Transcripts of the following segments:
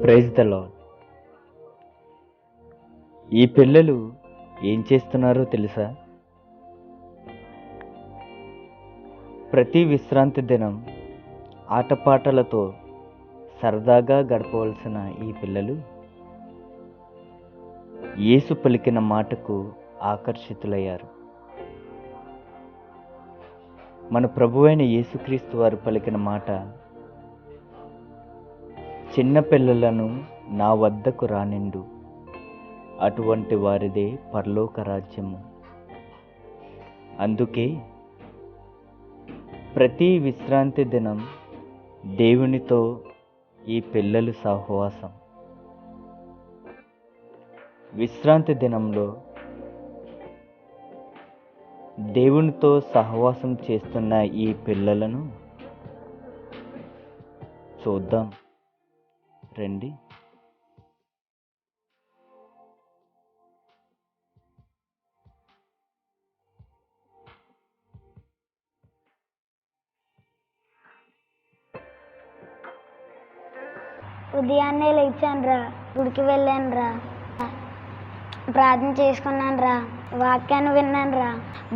Praise the lord. ఈ పిల్లలు ఏం చేస్తున్నారో తెలుసా? ప్రతి విశ్రాంతి దినం ఆటపాటలతో సరదాగా గడపవలసిన ఈ పిల్లలు యేసు పలికిన మాటకు ఆకర్షితులయ్యారు. మన ప్రభువైన యేసుక్రీస్తు వారు పలికిన మాట, చిన్న పిల్లలను నా వద్దకు రానిండు, అటువంటి వారిదే పరలోక రాజ్యము. అందుకే ప్రతి విశ్రాంతి దినం దేవునితో ఈ పిల్లలు సహవాసం. విశ్రాంతి దినంలో దేవునితో సహవాసం చేస్తున్న ఈ పిల్లలను చూద్దాం రండి. ఉదయాన్నే లేచాను రా, గుడికి వెళ్ళాను రా, ప్రార్థన చేసుకున్నాను రా, వాక్యాన్ని విన్నాను రా.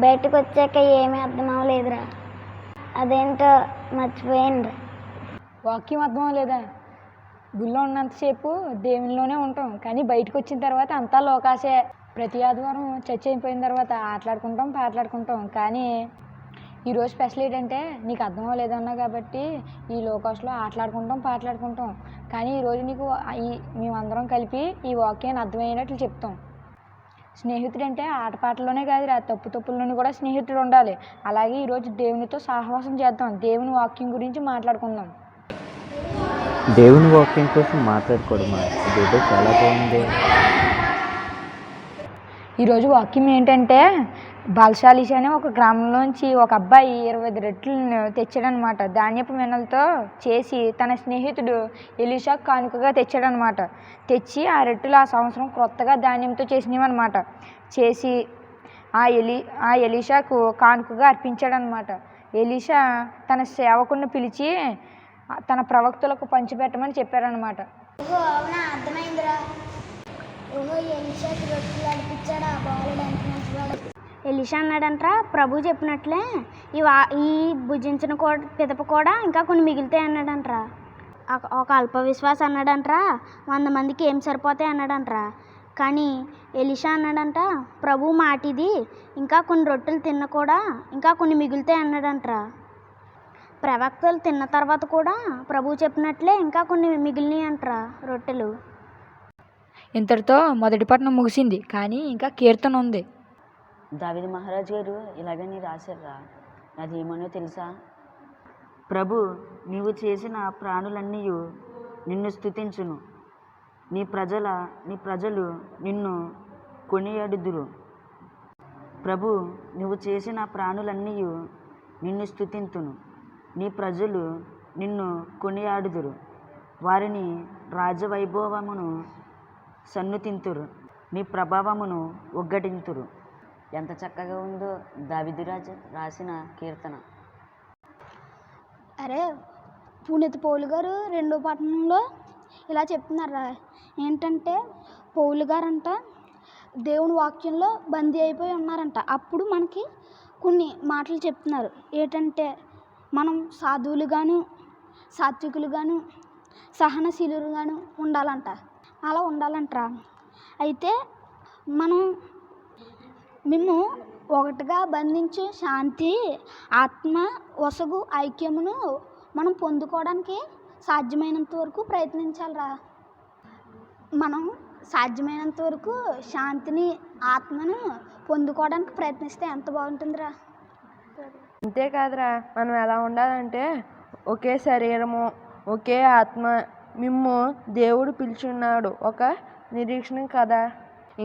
బయటకు వచ్చాక ఏమీ అర్థం అవ్వలేదురా, అదేంటో మర్చిపోయాను రా. వాక్యం అర్థం లేదా? గుళ్ళో ఉన్నంతసేపు దేవునిలోనే ఉంటాం, కానీ బయటకు వచ్చిన తర్వాత అంతా లోకాసే. ప్రతి ఆదివారం చర్చ అయిపోయిన తర్వాత ఆటలాడుకుంటాం, పాటలాడుకుంటాం. కానీ ఈరోజు స్పెషల్ ఏంటంటే నీకు అర్థం అవ్వలేదన్నా కాబట్టి ఈ లోకాసులో ఆటలాడుకుంటాం, పాటలాడుకుంటాం. కానీ ఈరోజు నీకు మేమందరం కలిపి ఈ వాక్యాన్ని అర్థమయ్యేటట్లు చెప్తాం. స్నేహితుడు అంటే ఆటపాటల్లోనే కాదురా, తప్పుల్లోనూ కూడా స్నేహితుడు ఉండాలి. అలాగే ఈరోజు దేవునితో సహవాసం చేద్దాం, దేవుని వాక్యం గురించి మాట్లాడుకుందాం. దేవుని వాక్యం కోసం మాట్లాడుకోవడమా? ఇదేదో చాలా బాగుంది. ఈరోజు వాక్యం ఏంటంటే, బల్షాలిష్ అనే ఒక గ్రామంలోంచి ఒక అబ్బాయి 20 రొట్టెలను తెచ్చాడనమాట. ధాన్యపు మినలతో చేసి తన స్నేహితుడు ఎలీషా కానుకగా తెచ్చాడనమాట. తెచ్చి ఆ రొట్టెలు ఆ సంవత్సరం క్రొత్తగా ధాన్యంతో చేసినవన్నమాట. చేసి ఆ ఎలీషాకు కానుకగా అర్పించాడనమాట. ఎలీషా తన సేవకుడిని పిలిచి తన ప్రవక్తలకు పంచిపెట్టమని చెప్పారనమాట. అవునా, అర్థమైందిరా. ఎలీషాకి రొట్టెలు అడిపించాడా? బాగులేడానికి మంచివాడు. ఎలీషా అన్నాడంట్రా, ప్రభు చెప్పినట్లే ఈ భుజించిన పిదప కూడా ఇంకా కొన్ని మిగులుతాయి అన్నాడంట్రా. ఒక అల్ప విశ్వాసం అన్నాడంట్రా, 100 మందికి ఏం సరిపోతాయి అన్నాడంట్రా. కానీ ఎలీషా అన్నాడంట, ప్రభు మాటిది, ఇంకా కొన్ని రొట్టెలు తిన్న కూడా ఇంకా కొన్ని మిగులుతాయి అన్నాడంట్రా. ప్రవక్తలు తిన్న తర్వాత కూడా ప్రభు చెప్పినట్లే ఇంకా కొన్ని మిగిలినాయి అంట్రా రొట్టెలు. ఇంతటితో మొదటి పట్టణం ముగిసింది, కానీ ఇంకా కీర్తన ఉంది. దావీదు మహారాజు గారు ఇలాగని రాశారా, అది ఏమనో తెలుసా? ప్రభు, నీవు చేసిన ప్రాణులన్నీ నిన్ను స్తుతించును, నీ ప్రజలు నిన్ను కొనియాడుదురు. ప్రభు, నువ్వు చేసిన ప్రాణులన్నీ నిన్ను స్తుతింతును, నీ ప్రజలు నిన్ను కొనియాడుదురు. వారిని రాజవైభవమును సన్నుతింతురు, నీ ప్రభావమును ఒగ్గటింతురు. ఎంత చక్కగా ఉందో దావీదు రాజు రాసిన కీర్తన. అరే, పునీత పౌలు గారు 2వ పట్టణంలో ఇలా చెప్తున్నారా, ఏంటంటే పౌలు గారంట దేవుని వాక్యంలో బందీ అయిపోయి ఉన్నారంట. అప్పుడు మనకి కొన్ని మాటలు చెప్తున్నారు. ఏంటంటే మనం సాధువులుగాను, సాత్వికులుగాను, సహనశీలుగాను ఉండాలంట. అలా ఉండాలంటరా. అయితే మేము ఒకటిగా బంధించు శాంతి, ఆత్మ వసగు ఐక్యమును మనం పొందుకోవడానికి సాధ్యమైనంత వరకు ప్రయత్నించాలిరా. మనం సాధ్యమైనంత వరకు శాంతిని, ఆత్మను పొందుకోవడానికి ప్రయత్నిస్తే ఎంత బాగుంటుందిరా. అంతేకాదురా, మనం ఎలా ఉండాలంటే ఒకే శరీరము, ఒకే ఆత్మ, మిమ్ము దేవుడు పిలుచున్నాడు, ఒక నిరీక్షణ కదా.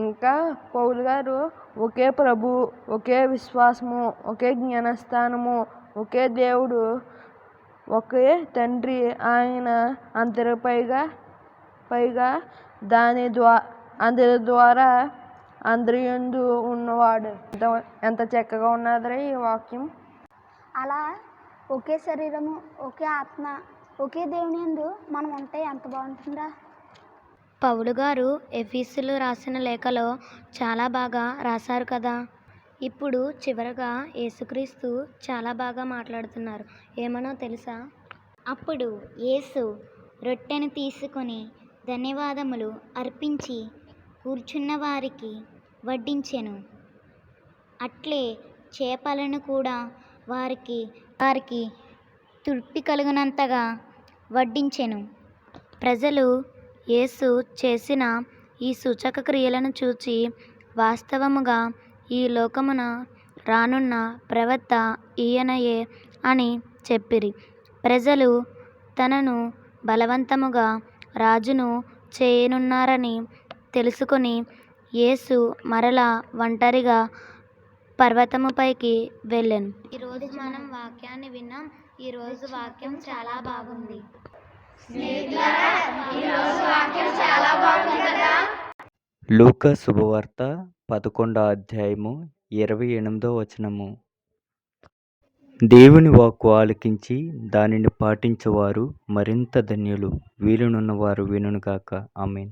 ఇంకా పౌలు గారు ఒకే ప్రభు, ఒకే విశ్వాసము, ఒకే జ్ఞానస్థానము, ఒకే దేవుడు, ఒకే తండ్రి, ఆయన అందరి పైగా అందరి ద్వారా అందరి యందు ఉన్నవాడు. ఎంత చక్కగా ఉన్నదిరా ఈ వాక్యం. అలా ఒకే శరీరము, ఒకే ఆత్మ, ఒకే దేవుని యందు మనం ఉంటే ఎంత బాగుంటుందా. పౌలు గారు ఎఫీసులు రాసిన లేఖలో చాలా బాగా రాశారు కదా. ఇప్పుడు చివరగా యేసుక్రీస్తు చాలా బాగా మాట్లాడుతున్నారు. ఏమనో తెలుసా? అప్పుడు యేసు రొట్టెను తీసుకొని ధన్యవాదములు అర్పించి కూర్చున్న వారికి వడ్డించెను. అట్లే చేపలను కూడా వారికి తృప్తి కలుగునంతగా వడ్డించెను. ప్రజలు యేసు చేసిన ఈ సూచక క్రియలను చూచి వాస్తవముగా ఈ లోకమున రానున్న ప్రవక్త ఈయనయే అని చెప్పిరి. ప్రజలు తనను బలవంతముగా రాజును చేయనున్నారని తెలుసుకొని యేసు మరలా ఒంటరిగా పర్వతముపైకి వెళ్ళెను. ఈరోజు మనం వాక్యాన్ని విన్నాం. ఈరోజు వాక్యం చాలా బాగుంది. లూకా శుభవార్త 11వ అధ్యాయము 28వ వచనము. దేవుని వాక్కు ఆలకించి దానిని పాటించువారు మరింత ధన్యులు. వీలునున్నవారు వినుగాక. ఆమేన్.